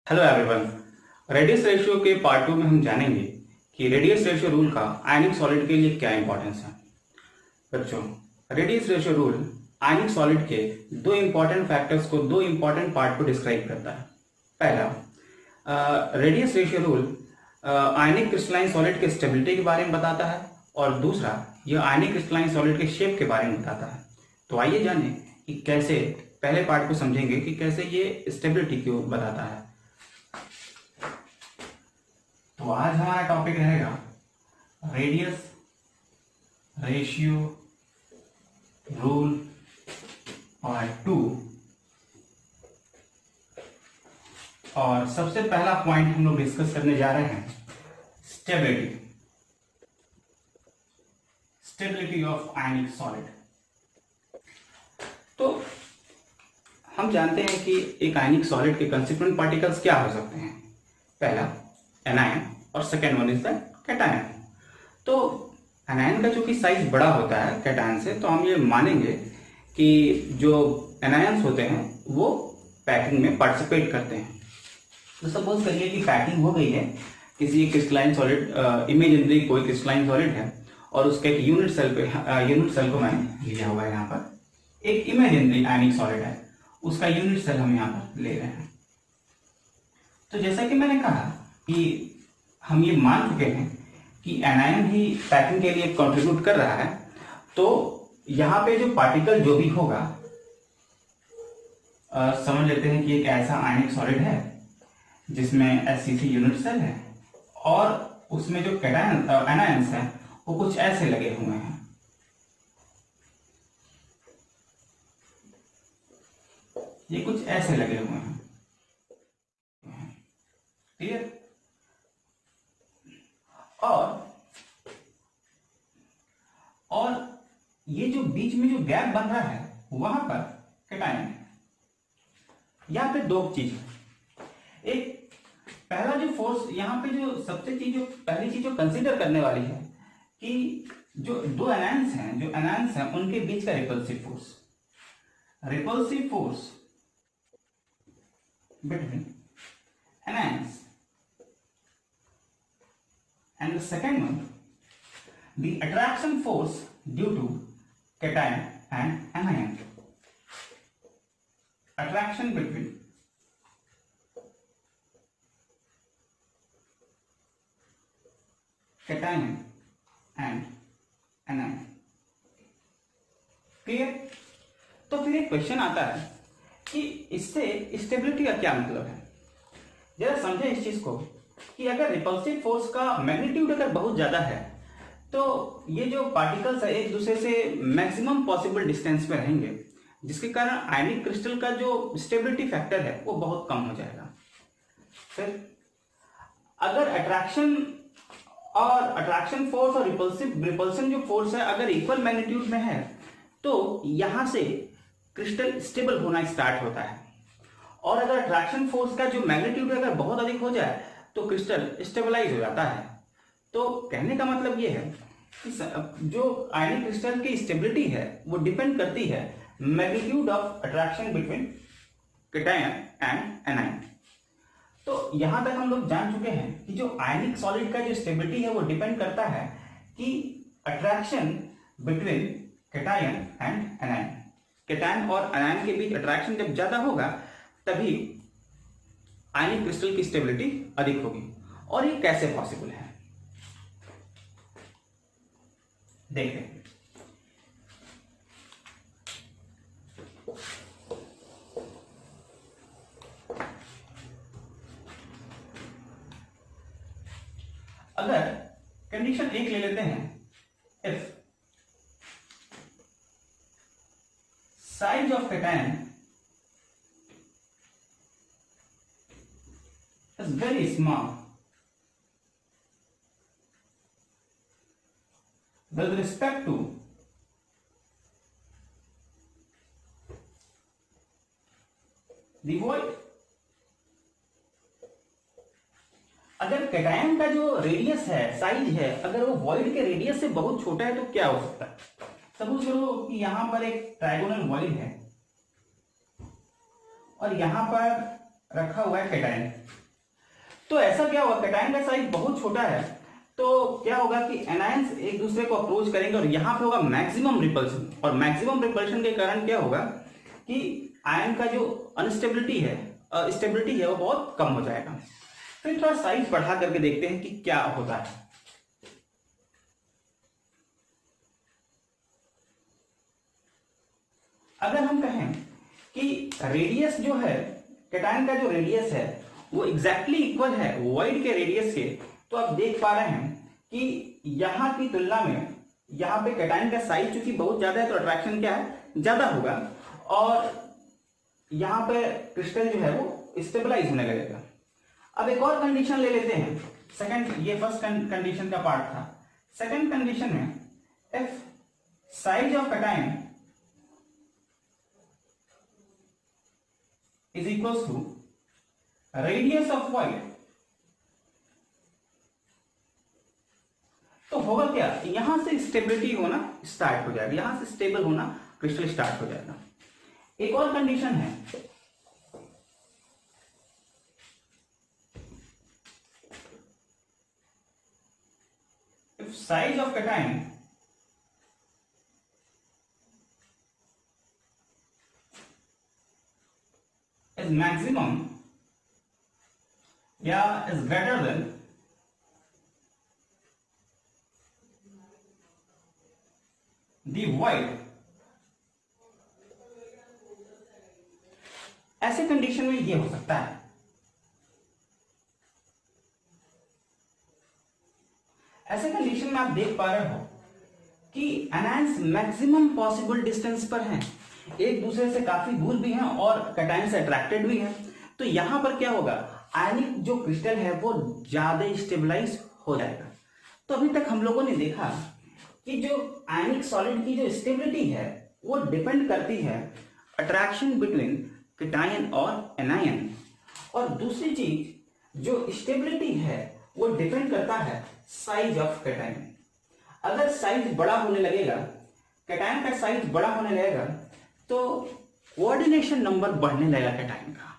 Hello everyone. Radius ratio के part 2 में हम जानेंगे कि रेडियस रेशियो रूल का आयनिक सॉलिड के लिए क्या इंपॉर्टेंस है। बच्चों, रेडियस रेशियो रूल आयनिक सॉलिड के दो इंपॉर्टेंट फैक्टर्स को दो इंपॉर्टेंट पार्ट को डिस्क्राइब करता है। पहला, रेडियस रेशियो रूल आयनिक क्रिस्टलाइन सॉलिड के स्टेबिलिटी के बारे में बताता है और दूसरा यह आयनिक क्रिस्टलाइन सॉलिड के शेप के बारे में बताता है। तो आइए जानें कि कैसे, पहले पार्ट को समझेंगे कि कैसे ये स्टेबिलिटी को बताता है। तो आज हमारा टॉपिक रहेगा रेडियस रेशियो रूल पार्ट 2। और सबसे पहला पॉइंट हम लोग डिस्कस करने जा रहे हैं stability stability of ionic solid. तो हम जानते हैं कि एक आयनिक सॉलिड के कंस्टिट्यूएंट पार्टिकल्स क्या हो सकते हैं। पहला एनायन और second one is the cation. तो एनायन का जो कि साइज बड़ा होता है कैटायन से, तो हम ये मानेंगे कि जो एनायंस होते हैं वो पैकिंग में पार्टिसिपेट करते हैं। तो सपोज करिए कि पैकिंग हो गई है किसी क्रिस्टलाइन सॉलिड, इमेजिनरी कोई क्रिस्टलाइन सॉलिड है और उसके एक यूनिट सेल को मैंने लिया हुआ है। यहाँ पर एक इमेजिनरी आयनिक सॉलिड है, उसका यूनिट सेल हम यहाँ पर ले रहे हैं। तो जैसा कि मैंने कहा कि हम ये मान चुके हैं कि एनायन ही पैकिंग के लिए कंट्रीब्यूट कर रहा है, तो यहाँ पे जो पार्टिकल जो भी होगा, समझ लेते हैं कि एक ऐसा आयनिक सॉलिड है जिसमें एससीसी यूनिट सेल है और उसमें जो कैटायन एनायंस हैं वो कुछ ऐसे लगे हुए हैं। ये कुछ ऐसे लगे हुए हैं, क्लियर। और ये जो बीच में जो गैप बन रहा है वहां पर कैटायन है। यहां पे दो चीज है। एक पहला जो फोर्स यहाँ पे जो सबसे चीज जो पहली चीज जो कंसीडर करने वाली है कि जो दो एनायंस हैं उनके बीच का repulsive force between anions and the second one, the attraction force due to cation and anion. Attraction between cation and anion. Clear. तो फिर एक क्वेश्चन आता है कि इससे स्टेबिलिटी का क्या मतलब है। जरा समझें इस चीज को कि अगर रिपल्सिव फोर्स का मैग्नीट्यूड अगर बहुत ज्यादा है तो ये जो पार्टिकल्स है एक दूसरे से मैक्सिमम पॉसिबल डिस्टेंस पे रहेंगे, जिसके कारण आयनिक क्रिस्टल का जो स्टेबिलिटी फैक्टर है वो बहुत कम हो जाएगा। फिर अगर अट्रैक्शन फोर्स और रिपल्सन जो फोर्स है अगर इक्वल मैग्नीट्यूड में है तो यहां से क्रिस्टल स्टेबल होना स्टार्ट होता है। और अगर अट्रैक्शन फोर्स का जो मैग्नीट्यूड अगर बहुत अधिक हो जाए तो क्रिस्टल स्टेबलाइज हो जाता है। तो कहने का मतलब ये है कि जो आयनिक क्रिस्टल की स्टेबिलिटी है वो डिपेंड करती है magnitude of attraction between cation and anion. तो यहां तक हम लोग जान चुके हैं कि जो आयनिक सॉलिड का जो स्टेबिलिटी है वो डिपेंड करता है कि attraction between cation and anion. Cation और एनायन के बीच अट्रैक्शन जब ज्यादा होगा तभी आयनिक क्रिस्टल की स्टेबिलिटी अधिक होगी। और ये कैसे पॉसिबल है देखते हैं। अगर कंडीशन एक ले लेते हैं, if size of cation is very small with respect to the void। अगर कैटायन का जो रेडियस है, साइज है, अगर वो वॉइड के रेडियस से बहुत छोटा है तो क्या हो सकता है। सपोज करो कि यहां पर एक ट्राइगोनल वॉइड है और यहां पर रखा हुआ है कैटायन। तो ऐसा क्या हुआ, कैटायन का साइज बहुत छोटा है, तो क्या होगा कि एनायंस एक दूसरे को अप्रोच करेंगे और यहां पे होगा मैक्सिमम रिपल्शन, और मैक्सिमम रिपल्शन के कारण क्या होगा कि आयन का जो अनस्टेबिलिटी है, स्टेबिलिटी है, वो बहुत कम हो जाएगा। फिर थोड़ा साइज बढ़ा करके देखते हैं कि क्या होता है। अगर हम कहें कि रेडियस जो है, कैटायन का जो रेडियस है वो एग्जैक्टली इक्वल है वॉइड के रेडियस के, तो आप देख पा रहे हैं कि यहां की तुलना में यहां पे कैटायन का साइज चूंकि बहुत ज्यादा है तो अट्रैक्शन क्या है, ज्यादा होगा, और यहां पे क्रिस्टल जो है वो स्टेबलाइज होने लगेगा। अब एक और कंडीशन ले लेते हैं, सेकंड, ये फर्स्ट कंडीशन का पार्ट था। सेकंड कंडीशन में if size of cation is equals to radius of void, तो होगा क्या, यहां से स्टेबिलिटी होना स्टार्ट हो जाएगा, यहां से स्टेबल होना क्रिस्टल स्टार्ट हो जाएगा। एक और कंडीशन है, if size of cation is maximum is greater than the void, ऐसे कंडीशन में ये हो सकता है। ऐसे कंडीशन में आप देख पा रहे हो कि एनायंस मैक्सिमम पॉसिबल डिस्टेंस पर हैं, एक दूसरे से काफी दूर भी हैं और कैटायन से अट्रैक्टेड भी हैं। तो यहां पर क्या होगा, आयनिक जो क्रिस्टल है वो ज्यादा स्टेबलाइज हो जाएगा। तो अभी तक हम लोगों ने देखा कि जो आयनिक सॉलिड की जो स्टेबिलिटी है वो डिपेंड करती है अट्रैक्शन बिटवीन कैटायन और एनायन, और दूसरी चीज जो स्टेबिलिटी है वो डिपेंड करता है साइज ऑफ कैटायन। अगर साइज बड़ा होने लगेगा, कैटायन का साइज बड़ा होने लगेगा, तो कोऑर्डिनेशन नंबर बढ़ने लगेगा कैटायन का।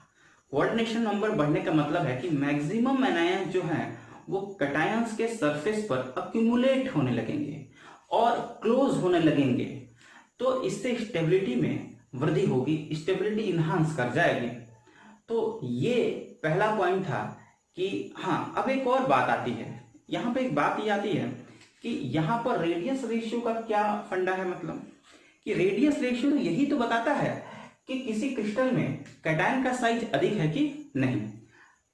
कोऑर्डिनेशन नंबर बढ़ने का मतलब है कि मैक्सिमम एनायन जो हैं वो कैटायंस के सरफेस पर अक्यूमुलेट होने लगेंगे और क्लोज होने लगेंगे, तो इससे स्टेबिलिटी में वृद्धि होगी, स्टेबिलिटी इन्हांस कर जाएगी। तो ये पहला पॉइंट था कि हाँ, अब एक और बात आती है, यहाँ पे एक बात ये आती है कि यहाँ पर रेडियस रेशियो का क्या फंडा है, मतलब कि रेडियस रेशियो यही तो बताता है कि किसी क्रिस्टल में कैटायन का साइज अधिक है कि नहीं।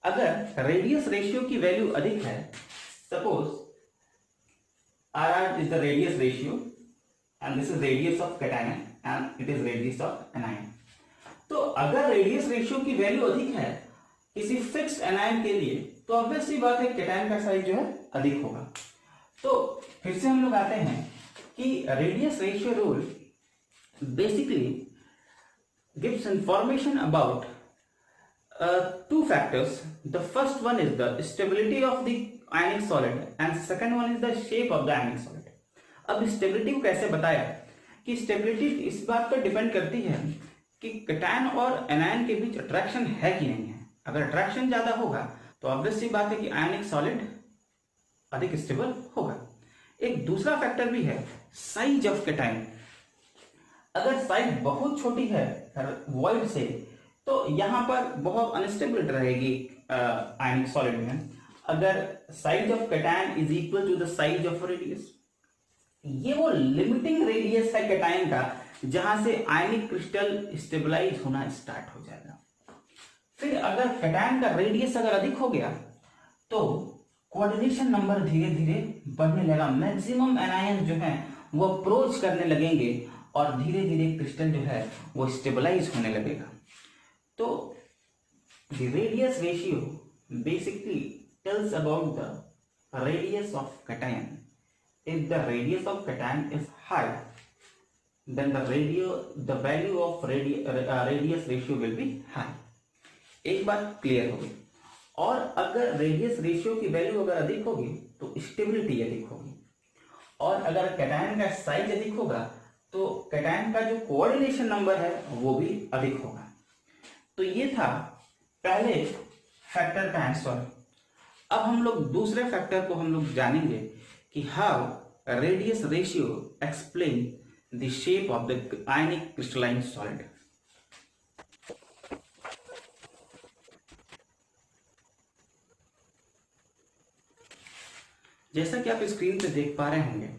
अगर रेडियस रेशियो की वैल्यू अधिक है, suppose RR is the radius ratio and this is radius of cation and it is radius of anion, तो अगर रेडियस रेशियो की वैल्यू अधिक है किसी फिक्स्ड एनायन के लिए, तो ऑब्वियस सी बात है कैटायन का साइज जो है अधिक होगा। तो फिर से हम लोग आते हैं कि radius ratio rule basically gives information about two factors. The first one is the stability of the ionic solid and second one is the shape of the ionic solid. अब स्टेबिलिटी को कैसे बताया कि स्टेबिलिटी इस बात पर depend करती है कि कैटायन और एनायन के बीच अट्रैक्शन है कि नहीं है। अगर अट्रैक्शन ज्यादा होगा तो ऑब्वियस सी बात है कि आयनिक सॉलिड अधिक स्टेबल होगा। एक दूसरा फैक्टर भी है साइज ऑफ कैटायन। अगर साइज बहुत छोटी है वॉइड से, तो यहां पर बहुत अनस्टेबल रहेगी आयनिक सॉलिड में। अगर size of cation is equal to the size of radius, ये वो लिमिटिंग रेडियस है कैटायन का जहां से आयनिक क्रिस्टल स्टेबलाइज होना स्टार्ट हो जाएगा। फिर अगर कैटायन का रेडियस अगर अधिक हो गया तो कोऑर्डिनेशन नंबर धीरे धीरे बढ़ने लगा, मैक्सिमम एनायन जो है वो अप्रोच करने लगेंगे और धीरे धीरे क्रिस्टल जो है वो स्टेबलाइज होने लगेगा। तो the radius ratio basically tells about the radius of cation. If the radius of cation is high then the value of radius ratio will be high. एक बात क्लियर होगी। और अगर रेडियस रेशियो की वैल्यू अगर अधिक होगी तो स्टेबिलिटी अधिक होगी, और अगर कैटायन का साइज अधिक होगा तो कैटायन का जो कोऑर्डिनेशन नंबर है वो भी अधिक होगा। तो ये था पहले फैक्टर का आंसर। अब हम लोग दूसरे फैक्टर को हम लोग जानेंगे कि how radius ratio explain the shape of the ionic crystalline solid. जैसा कि आप स्क्रीन पे देख पा रहे होंगे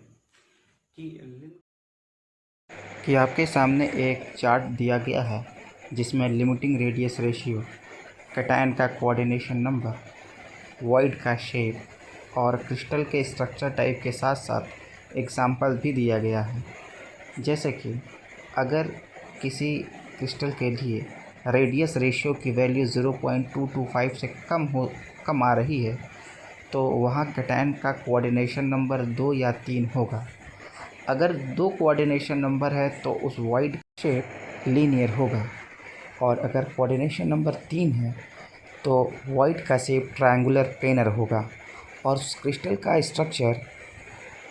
कि आपके सामने एक चार्ट दिया गया है जिसमें लिमिटिंग रेडियस रेशियो, कैटायन का कोऑर्डिनेशन नंबर, वॉइड का शेप और क्रिस्टल के स्ट्रक्चर टाइप के साथ साथ एग्जाम्पल भी दिया गया है। जैसे कि अगर किसी क्रिस्टल के लिए रेडियस रेशियो की वैल्यू 0.225 से कम आ रही है तो वहाँ कैटायन का कोऑर्डिनेशन नंबर 2 या 3 होगा। अगर 2 कोऑर्डिनेशन नंबर है तो उस वॉइड शेप लीनियर होगा, और अगर कोऑर्डिनेशन नंबर 3 है तो वॉइड का शेप ट्रायंगुलर प्लेनर होगा, और उस क्रिस्टल का स्ट्रक्चर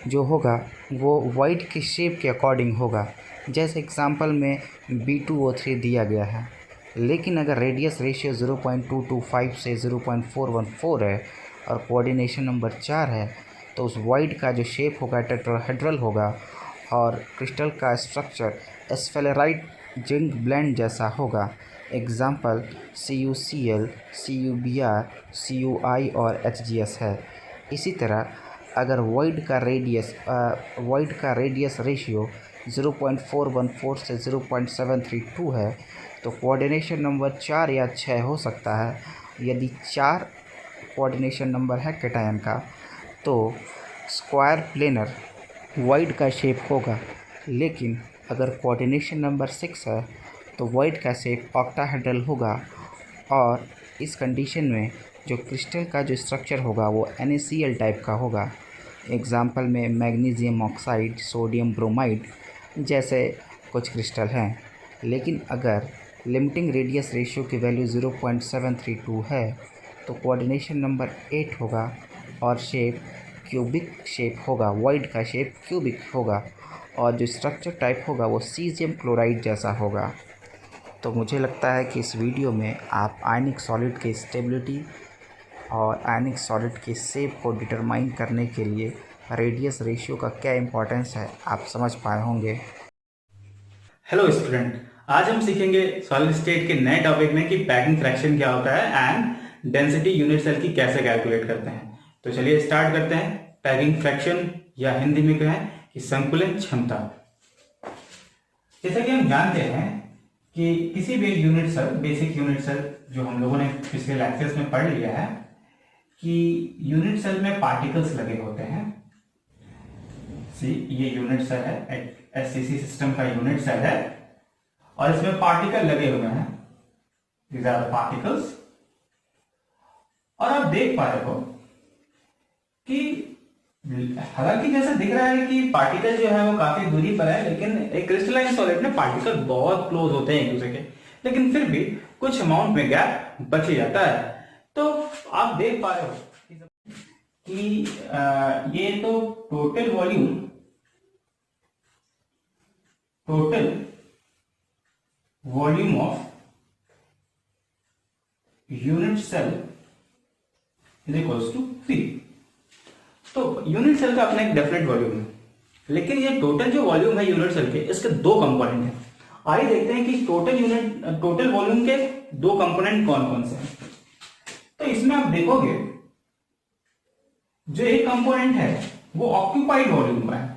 जो होगा वो वॉइड के शेप के अकॉर्डिंग होगा। जैसे एग्जांपल में B2O3 दिया गया है, लेकिन अगर रेडियस रेशियो 0.225 से 0.414 है और कोऑर्डिनेशन नंबर 4 है तो उस वॉइड का जो शेप होगा टेट्राहेड्रल होगा, और क्रिस्टल का स्ट्रक्चर एस्फेलेराइट जिंक ब्लेंड जैसा होगा। एग्जाम्पल CuCl, CuBr, Cui और HgS है। इसी तरह अगर वॉइड का रेडियस रेशियो 0.414 से 0.732 है तो कोऑर्डिनेशन नंबर 4 या 6 हो सकता है। यदि 4 कोऑर्डिनेशन नंबर है कैटायन का तो स्क्वायर प्लेनर वॉइड का शेप होगा, लेकिन अगर कोऑर्डिनेशन नंबर 6 है तो वॉइड का शेप ऑक्टाहेड्रल होगा, और इस कंडीशन में जो क्रिस्टल का जो स्ट्रक्चर होगा वो NaCl टाइप का होगा। एग्जाम्पल में मैग्नीशियम ऑक्साइड, सोडियम ब्रोमाइड जैसे कुछ क्रिस्टल हैं। लेकिन अगर लिमिटिंग रेडियस रेशियो की वैल्यू 0.732 है तो कोऑर्डिनेशन नंबर 8 होगा और शेप क्यूबिक शेप होगा, वॉइड का शेप क्यूबिक होगा, और जो स्ट्रक्चर टाइप होगा वो सीजियम क्लोराइड जैसा होगा। तो मुझे लगता है कि इस वीडियो में आप आयनिक सॉलिड की स्टेबिलिटी और आयनिक सॉलिड के शेप को डिटरमाइन करने के लिए रेडियस रेशियो का क्या इंपॉर्टेंस है आप समझ पाए होंगे। हेलो स्टूडेंट, आज हम सीखेंगे सॉलिड स्टेट के नए टॉपिक में कि पैकिंग फ्रैक्शन क्या होता है एंड डेंसिटी यूनिट सेल की कैसे कैलकुलेट करते हैं। तो चलिए स्टार्ट करते हैं। पैकिंग फ्रैक्शन या हिंदी में कहें कि संकुलन क्षमता। जैसा कि हम जानते हैं कि किसी भी unit cell, basic unit cell जो हम लोगों ने पिछले लेक्चर्स में पढ़ लिया है कि यूनिट सेल में पार्टिकल्स लगे होते हैं। ये यूनिट सेल है, SCC सिस्टम का यूनिट सेल है और इसमें पार्टिकल लगे हुए हैं। These are the particles। और आप देख पा रहे हो कि हालांकि जैसे दिख रहा है कि पार्टिकल जो है वो काफी दूरी पर है, लेकिन एक क्रिस्टलाइन सॉलिड में पार्टिकल बहुत क्लोज होते हैं एक दूसरे के, लेकिन फिर भी कुछ अमाउंट में गैप बच ही जाता है। तो आप देख पा रहे हो कि ये तो total volume of unit cell is equals to 3। तो यूनिट सेल का अपना एक डेफिनेट वॉल्यूम है, लेकिन ये टोटल जो वॉल्यूम है यूनिट सेल के, इसके दो कंपोनेंट हैं। आइए देखते हैं कि टोटल वॉल्यूम के दो कंपोनेंट कौन कौन से हैं। तो इसमें आप देखोगे जो एक कंपोनेंट है वो ऑक्यूपाइड वॉल्यूम का है।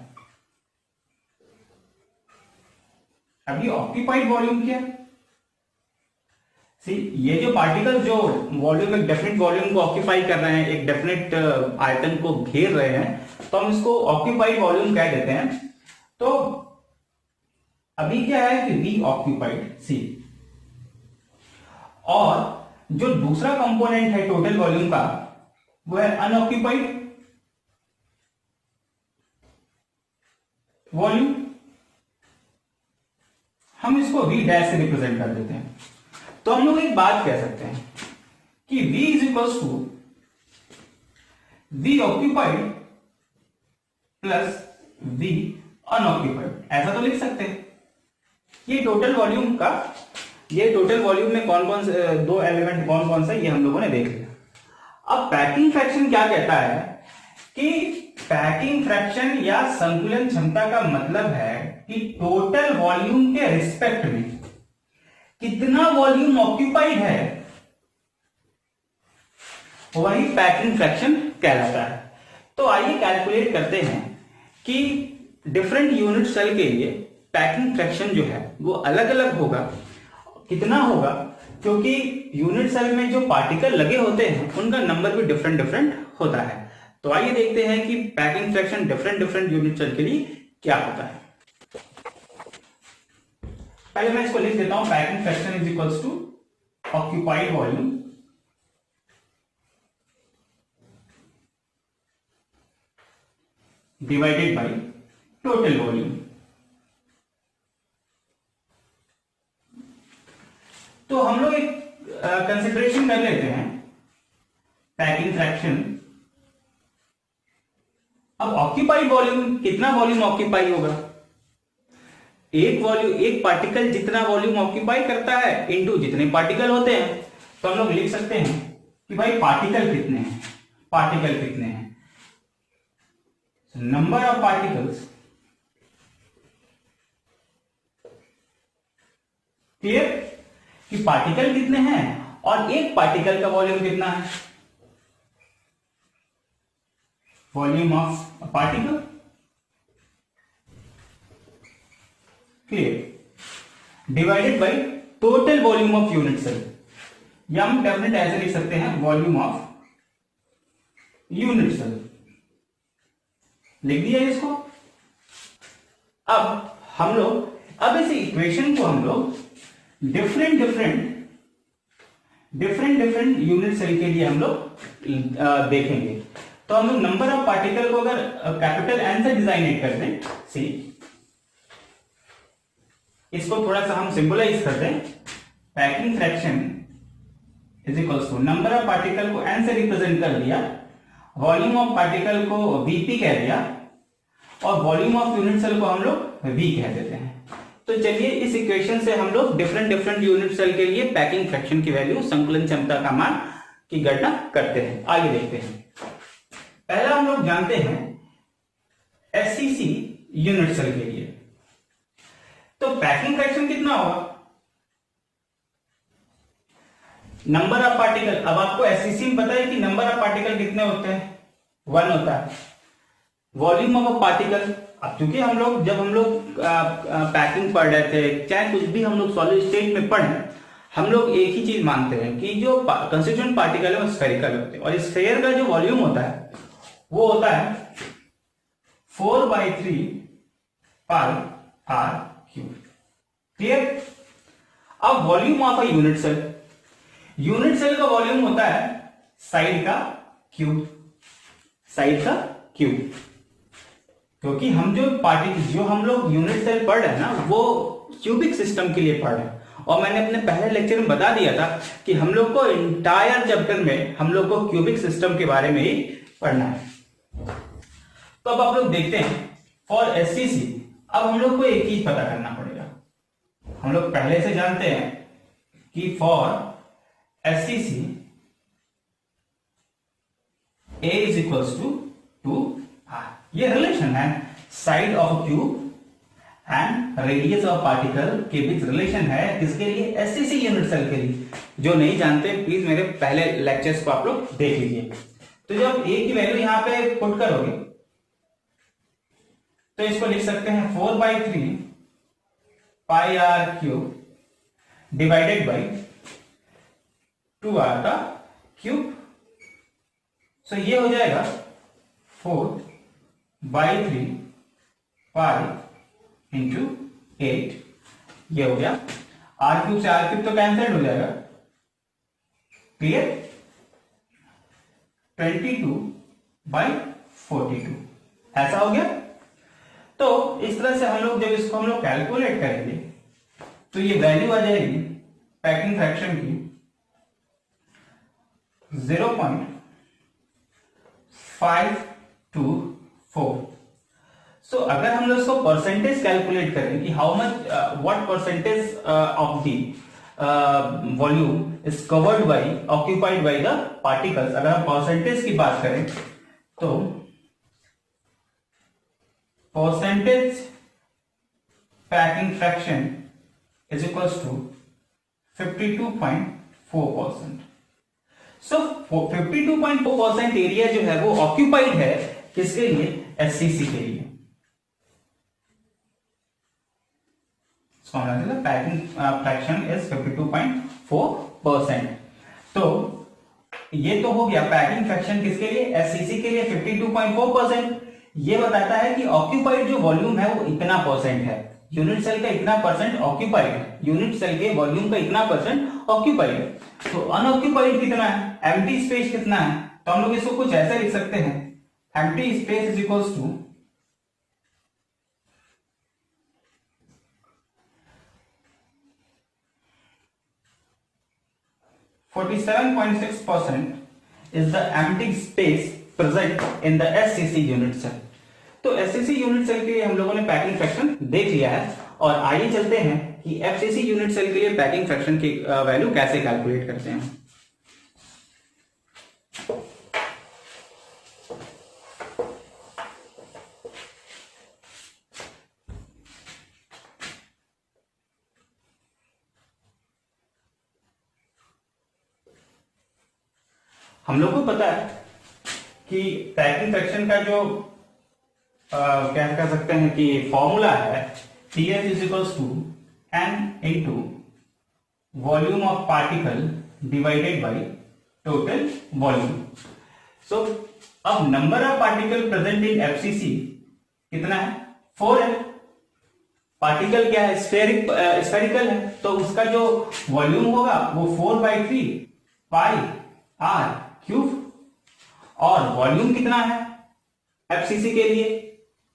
अब ये ऑक्यूपाइड वॉल्यूम क्या है? ये जो पार्टिकल जो वॉल्यूम, एक डेफिनेट वॉल्यूम को ऑक्यूपाई कर रहे हैं, एक डेफिनेट आयतन को घेर रहे हैं, तो हम इसको ऑक्यूपाइड वॉल्यूम कह देते हैं। तो अभी क्या है कि वी ऑक्यूपाइड सी, और जो दूसरा कंपोनेंट है टोटल वॉल्यूम का वो है अनऑक्यूपाइड वॉल्यूम। हम इसको वी डैश से रिप्रेजेंट कर देते हैं। तो हम लोग एक बात कह सकते हैं कि V is equals to V occupied plus V unoccupied, ऐसा तो लिख सकते हैं। ये टोटल वॉल्यूम का ये टोटल वॉल्यूम में कौन कौन से दो एलिमेंट कौन कौन सा ये हम लोगों ने देख लिया। अब पैकिंग फ्रैक्शन क्या कहता है कि पैकिंग फ्रैक्शन या संकुलन क्षमता का मतलब है कि टोटल वॉल्यूम के रिस्पेक्ट में कितना वॉल्यूम ऑक्यूपाइड है वही पैकिंग फ्रैक्शन कहलाता है। तो आइए कैलकुलेट करते हैं कि डिफरेंट यूनिट सेल के लिए पैकिंग फ्रैक्शन जो है वो अलग अलग होगा, कितना होगा, क्योंकि यूनिट सेल में जो पार्टिकल लगे होते हैं उनका नंबर भी डिफरेंट डिफरेंट होता है। तो आइए देखते हैं कि packing fraction different different unit cell के लिए क्या होता है। पहले मैं इसको लिख देता हूं, packing fraction is equals to occupied volume divided by total volume. तो हम लोग एक कंसिडरेशन कर लेते हैं पैकिंग फ्रैक्शन। अब ऑक्यूपाइड वॉल्यूम, कितना वॉल्यूम ऑक्यूपाई होगा, एक पार्टिकल जितना वॉल्यूम ऑक्यूपाई करता है इनटू जितने पार्टिकल होते हैं। तो हम लोग लिख सकते हैं कि भाई पार्टिकल कितने हैं, नंबर ऑफ पार्टिकल्स, क्लियर, कि पार्टिकल कितने हैं और एक पार्टिकल का वॉल्यूम कितना है, volume of a particle, clear, divided by total volume of unit cell, या हम डेफिनेट ऐसे लिख सकते हैं वॉल्यूम ऑफ यूनिट सेल। लिख दिया इसको। अब हम लोग इस इक्वेशन को हम लोग डिफरेंट डिफरेंट यूनिट सेल के लिए हम लोग देखेंगे। तो हम लोग नंबर ऑफ पार्टिकल को अगर कैपिटल एन से डिजाइनेट करते हैं, सी इसको थोड़ा सा हम सिंबलाइज करते हैं, packing fraction is equals to number of particle को एन से रिप्रेजेंट कर दिया, वॉल्यूम ऑफ पार्टिकल को वीपी कह दिया और वॉल्यूम ऑफ यूनिट सेल को हम लोग वी कह देते हैं। तो चलिए इस इक्वेशन से हम लोग डिफरेंट यूनिट सेल के लिए पैकिंग फ्रैक्शन की वैल्यू, संकुलन क्षमता का मान की गणना करते हैं। आगे देखते हैं। पहला हम लोग जानते हैं एससीसी यूनिट सेल के लिए। तो पैकिंग फ्रैक्शन कितना होगा, नंबर ऑफ पार्टिकल। अब आपको एससीसी में पता है कि नंबर ऑफ पार्टिकल कितने होते हैं, 1 होता है। वॉल्यूम ऑफ पार्टिकल, अब चूंकि जब हम लोग पैकिंग पढ़ रहे थे, चाहे कुछ भी हम लोग सॉलिड स्टेट में पढ़े, हम लोग एक ही चीज मानते हैं कि जो कंस्टिट्यूएंट पार्टिकल है वो स्फेरिकल होते हैं और इस स्फेयर का जो वॉल्यूम होता है वो होता है 4/3 पाई आर क्यूब। क्लियर। अब volume of a unit cell का वॉल्यूम होता है साइड का क्यूब, क्योंकि हम जो हम लोग यूनिट सेल पढ़ रहे हैं ना वो क्यूबिक सिस्टम के लिए पढ़ रहे हैं। और मैंने अपने पहले लेक्चर में बता दिया था कि हम लोग को इंटायर चैप्टर में हम लोग को क्यूबिक सिस्टम के बारे में ही पढ़ना है। तो अब आप लोग देखते हैं फॉर एससीसी, अब हम लोग को एक चीज पता करना पड़ेगा। हम लोग पहले से जानते हैं कि for SCC A is equals to 2r। ये रिलेशन है side of cube and radius of particle के बीच रिलेशन है। किसके लिए, एससीसी यूनिट सेल के लिए। जो नहीं जानते प्लीज मेरे पहले लेक्चर्स को आप लोग देख लीजिए। तो जब a की वैल्यू यहां पे पुट करोगे तो इसको लिख सकते हैं 4/3 pi r cube divided by 2r का क्यूब। सो ये हो जाएगा 4/3 पाई इंटू 8। ये हो गया आर क्यूब से आर क्यूब तो कैंसिल हो जाएगा। क्लियर। 22/42 ऐसा हो गया। तो इस तरह से हम लोग जब इसको हम लोग कैलकुलेट करेंगे तो ये वैल्यू आ जाएगी पैकिंग फ्रैक्शन की 0.524। सो अगर हम लोग इसको परसेंटेज कैलकुलेट करें कि how much what percentage of the volume is covered by occupied by the particles, अगर हम परसेंटेज की बात करें तो percentage packing fraction is equals to 52.4%। So 52.4% area जो है वो ऑक्यूपाइड है किसके लिए? एससीसी के लिए। Packing fraction is 52.4%। तो ये तो हो गया पैकिंग फ्रैक्शन किसके लिए? एससीसी के लिए 52.4%। ये बताता है कि ऑक्यूपाइड जो वॉल्यूम है वो इतना परसेंट है, यूनिट सेल का इतना परसेंट ऑक्यूपाइड है, यूनिट सेल के वॉल्यूम का इतना परसेंट ऑक्यूपाइड है। तो अनऑक्यूपाइड कितना है? एम्प्टी स्पेस कितना है? तो हम लोग इसको कुछ ऐसे लिख सकते हैं, empty space is equals to 47.6% is the empty space present in the SCC unit cell। तो SCC यूनिट सेल के लिए हम लोगों ने पैकिंग फ्रैक्शन देख लिया है, और आइए चलते हैं कि FCC यूनिट सेल के लिए पैकिंग फ्रैक्शन की वैल्यू कैसे कैलकुलेट करते हैं। हम लोग को पता है कि पैकिंग फ्रैक्शन का जो क्या कह सकते हैं कि फॉर्मूला है TF is equals to n into volume of particle divided by total volume. So अब number of particle present in FCC कितना है? 4 है। पार्टिकल क्या है? स्फेरिकल है, तो उसका जो वॉल्यूम होगा वो 4/3 पाई r क्यूब। और वॉल्यूम कितना है FCC के लिए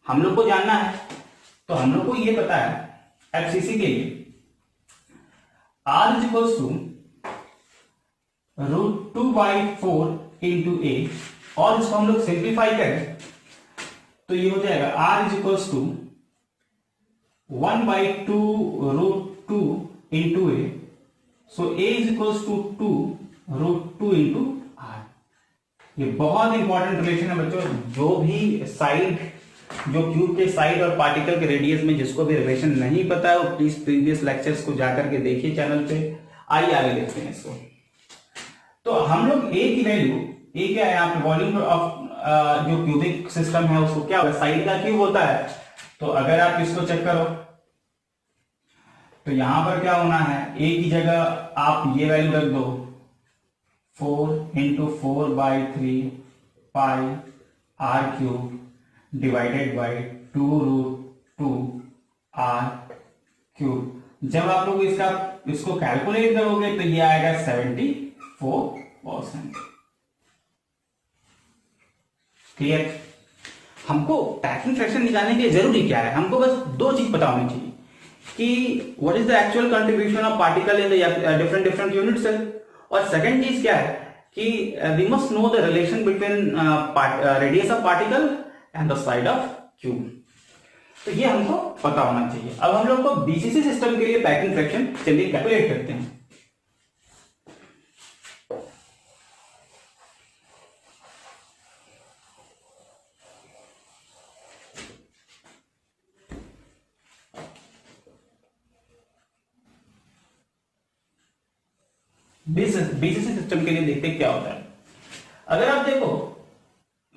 हम लोग को जानना है, तो हम लोग को ये पता है FCC के लिए R is equals to √2/4 into a, और इसको हम लोग सिंप्लीफाई करें तो ये हो जाएगा R is equals to 1/2 √2 into A. So A is equals to 2 √2 into R। ये बहुत इंपॉर्टेंट रिलेशन है बच्चों। जो भी साइड, जो क्यूब के साइड और पार्टिकल के रेडियस में जिसको भी रिलेशन नहीं पता है वो प्लीज प्रीवियस लेक्चर्स को जाकर के देखिए चैनल पे। आइए आगे देखते हैं इसको। तो हम लोग A की वैल्यू, A क्या है यहाँ पे? वॉल्यूम ऑफ जो क्यूबिक सिस्टम है उसको क्या होगा? साइड का क्यूब होता है। तो अगर आप इसको चेक करो तो यहां पर क्या होना है? A की जगह आप ये वैल्यू रख दो 4 into 4/3 pi r cube divided by 2 r cube. जब आप लोग इसको कैलकुलेट करोगे तो ये आएगा 74%। क्लियर? हमको पैकिंग फ्रैक्शन निकालने के लिए जरूरी क्या है? हमको बस दो चीज पता होनी चाहिए कि what is the actual contribution of particle in the different unit cell, और सेकंड चीज क्या है कि we must know the relation between radius of particle and the side of cube. तो ये हमको पता होना चाहिए। अब हम लोग को बीसीसी सिस्टम के लिए पैकिंग फ्रैक्शन चलिए कैलकुलेट करते हैं। बीसीसी सिस्टम के लिए देखते क्या होता है। अगर आप देखो,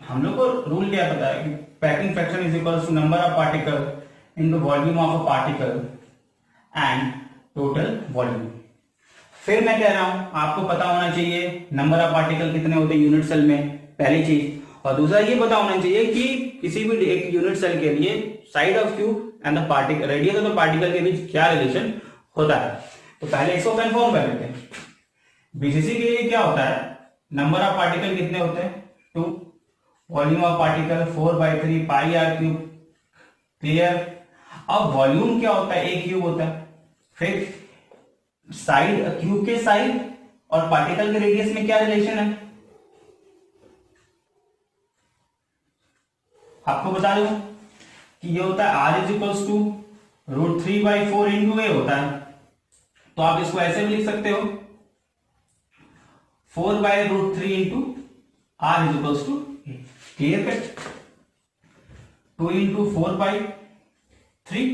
हम लोग को रूल क्या पता है कि packing fraction is equal to number of particle into volume of a particle and total volume. फिर मैं कह रहा हूं आपको पता होना चाहिए नंबर ऑफ पार्टिकल कितने होते हैं यूनिट सेल में, पहली चीज। और दूसरा ये पता होना चाहिए कि किसी भी एक यूनिट सेल के लिए side of cube and the particle, radius of the particle के बीच क्या रिलेशन होता है। तो पहले इसको कंफर्म कर लेते हैं। बीसीसी के लिए क्या होता है? नंबर ऑफ पार्टिकल कितने होते हैं? 2, volume of particle 4/3 pi r cube. Clear? अब वॉल्यूम क्या होता है? A क्यूब होता है। फिर साइड, क्यूब के साइड और पार्टिकल के रेडियस में क्या रिलेशन है आपको बता दूं कि ये होता है R is equals to √3/4 into a होता है। तो आप इसको ऐसे भी लिख सकते हो 4/√3 into r is equals to, clear cut, 2 into 4/3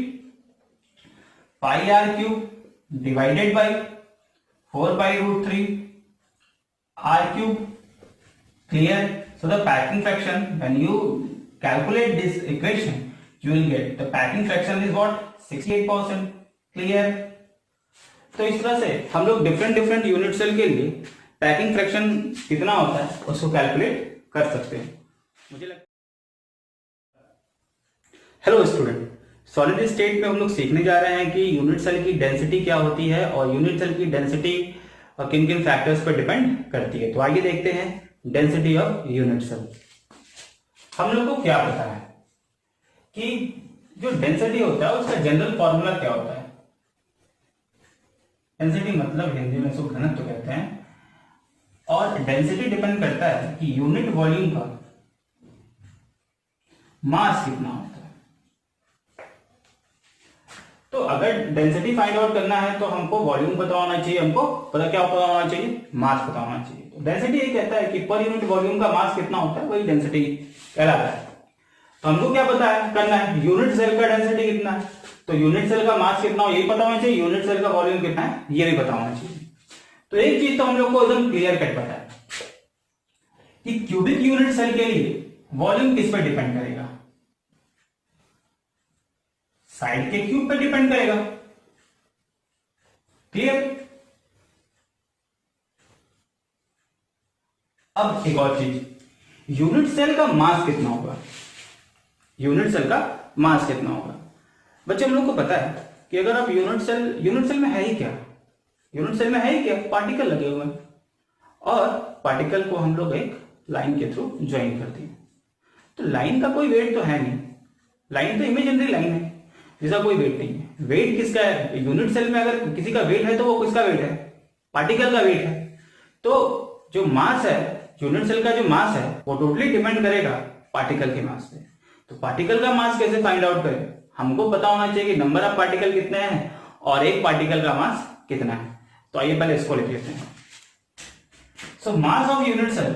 pi r cube divided by 4/√3 r cube, clear? So the packing fraction, when you calculate this equation, you will get the packing fraction is what, 68%, clear? तो इस तरह से हम लोग different unit cell के लिए packing fraction कितना होता है उसको कैलकुलेट कर सकते हैं। मुझे लगता है हेलो स्टूडेंट, सॉलिड स्टेट में हम लोग सीखने जा रहे हैं कि यूनिट सेल की डेंसिटी क्या होती है और यूनिट सेल की डेंसिटी किन किन फैक्टर्स पर डिपेंड करती है। तो आइए देखते हैं डेंसिटी ऑफ यूनिट सेल। हम लोग को क्या पता है कि जो डेंसिटी होता है उसका जनरल फॉर्मूला क्या होता है। डेंसिटी मतलब हिंदी में इसको घनत्व कहते हैं, और डेंसिटी डिपेंड करता है कि यूनिट वॉल्यूम का मास कितना होता है। तो अगर डेंसिटी फाइंड आउट करना है तो हमको वॉल्यूम पता होना चाहिए, हमको क्या पता होना चाहिए, मास पता होना चाहिए। तो डेंसिटी ये कहता है कि पर यूनिट वॉल्यूम का मास कितना होता है, वही डेंसिटी कहलाता है। तो हमको क्या पता है करना है, यूनिट सेल का डेंसिटी कितना है, तो यूनिट सेल का मास कितना हो यही पता होना चाहिए, यूनिट सेल का वॉल्यूम कितना है ये भी पता होना चाहिए। तो एक चीज तो हम लोग को एकदम क्लियर कट पता है कि क्यूबिक यूनिट सेल के लिए वॉल्यूम किस पर डिपेंड करेगा, साइड के क्यूब पे डिपेंड करेगा, क्लियर। अब एक और चीज, यूनिट सेल का मास कितना होगा, यूनिट सेल का मास कितना होगा। बच्चे हम लोग को पता है कि अगर आप यूनिट सेल में है ही क्या, यूनिट सेल में है ही क्या, पार्टिकल लगे हुए हैं और पार्टिकल को हम लोग एक लाइन के थ्रू ज्वाइन करते हैं। तो लाइन का कोई वेट तो है नहीं, लाइन तो इमेजिनरी लाइन है जिसका कोई वेट नहीं है। वेट किसका है, यूनिट सेल में अगर किसी का वेट है तो वो किसका वेट है, पार्टिकल का वेट है। तो जो मास है, यूनिट सेल का जो मास है वो टोटली डिपेंड करेगा पार्टिकल के मास पे। तो पार्टिकल का मास कैसे फाइंड आउट करें, हमको पता होना चाहिए कि नंबर ऑफ पार्टिकल कितने हैं और एक पार्टिकल का मास कितना है। तो आइए पहले इसको लिख लेते हैं। So mass of unit cell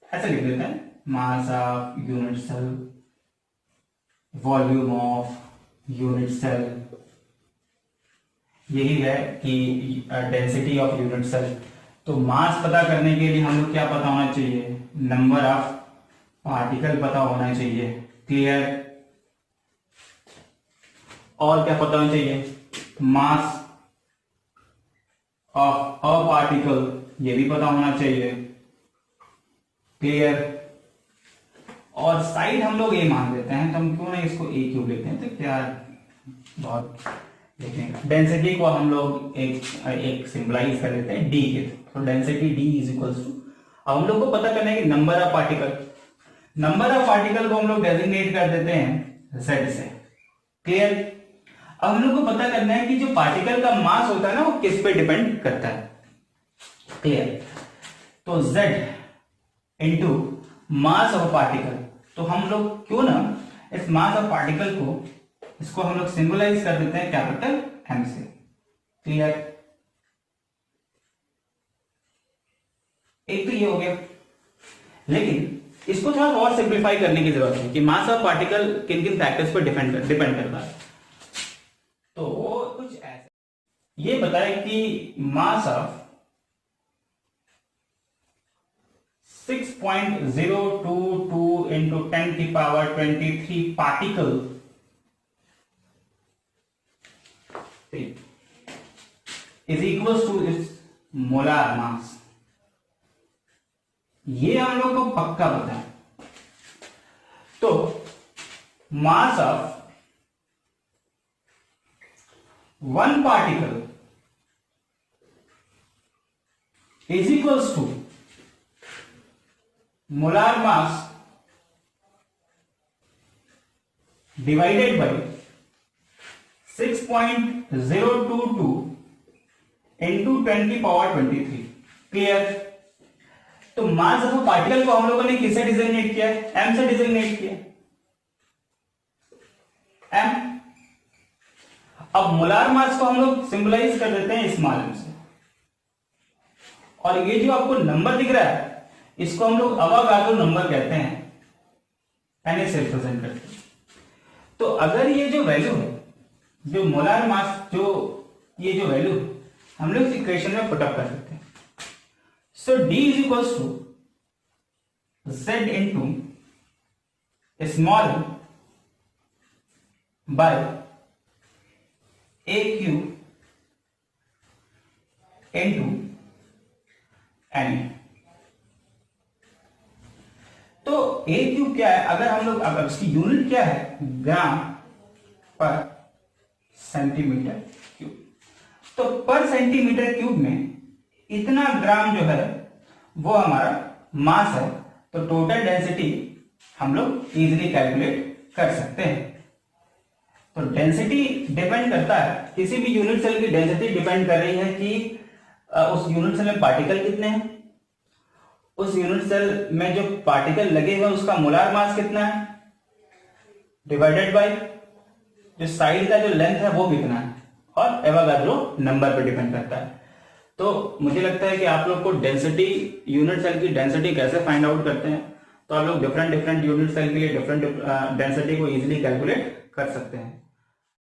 ऐसे लिख लेते हैं, mass of unit cell, volume of unit cell, यही है कि डेंसिटी ऑफ यूनिट सेल। तो मास पता करने के लिए हम लोग क्या पता होना चाहिए, नंबर ऑफ पार्टिकल पता होना चाहिए, क्लियर। और क्या पता होना चाहिए, मास ऑफ अ पार्टिकल, ये भी पता होना चाहिए, क्लियर। और साइड हम लोग ए मान देते हैं, तो हम क्यों नहीं इसको ए क्यूब लेते हैं, तो क्या बहुत देखेंगे। डेंसिटी को हम लोग एक सिंबलाइज कर लेते हैं डी के, तो density D is equals to, अब हम लोग को पता करना है कि number of particle, number of particle को हम लोग डेजिग्नेट कर देते हैं जेड से, क्लियर। अब हम लोग को पता करना है कि जो पार्टिकल का मास होता है ना वो किस पे डिपेंड करता है, क्लियर। तो z into mass of particle, तो हम लोग क्यों ना इस मास ऑफ पार्टिकल को, इसको हम लोग सिंबलाइज कर देते हैं कैपिटल M से, क्लियर। एक तो ये हो गया, लेकिन इसको थोड़ा और सिंप्लीफाई करने की जरूरत है कि मास ऑफ पार्टिकल किन किन फैक्टर्स पर डिपेंड करता है। तो वो कुछ ऐसे ये बताए कि मास ऑफ 6.022 into 10 की power 23 particle is equal to its molar mass. ये हम लोग को पक्का पता है। तो mass of one particle is equals to molar mass divided by 6.022 into 10 की पावर 23, क्लियर। तो मास ऑफ पार्टिकल को हम लोगों ने किससे डिजिग्नेट किया है, m से डिजिग्नेट किया, m। अब मोलार मास को हम लोग सिंबलाइज कर देते हैं स्मॉल m से, और ये जो आपको नंबर दिख रहा है इसको हम लोग अवागाद्रो नंबर कहते हैं, Na से रिप्रेजेंट करते हैं। तो अगर ये जो वैल्यू है, जो मोलार मास, जो ये जो वैल्यू है, हम लोग इस इक्वेशन में पुट अप कर सकते हैं। So D is equals to Z into small by AQ into Na। तो AQ क्या है, अगर हम लोग, अब इसकी यूनिट क्या है, ग्राम पर सेंटीमीटर क्यूब। तो पर सेंटीमीटर क्यूब में इतना ग्राम जो है वो हमारा मास है, तो टोटल डेंसिटी हम लोग इजीली कैलकुलेट कर सकते हैं। तो डेंसिटी डिपेंड करता है, किसी भी यूनिट सेल की डेंसिटी डिपेंड कर रही है कि उस यूनिट सेल में पार्टिकल कितने हैं, उस यूनिट सेल में जो पार्टिकल लगे हुए उसका मोलार मास कितना है, डिवाइडेड बाय जो साइड का जो लेंथ है वो कितना है, और एवोगाड्रो नंबर पर डिपेंड करता है। तो मुझे लगता है कि आप लोग को डेंसिटी, यूनिट सेल की डेंसिटी कैसे फाइंड आउट करते हैं, तो आप लोग डिफरेंट यूनिट सेल के लिए डिफरेंट डेंसिटी को इजीली कैलकुलेट कर सकते हैं।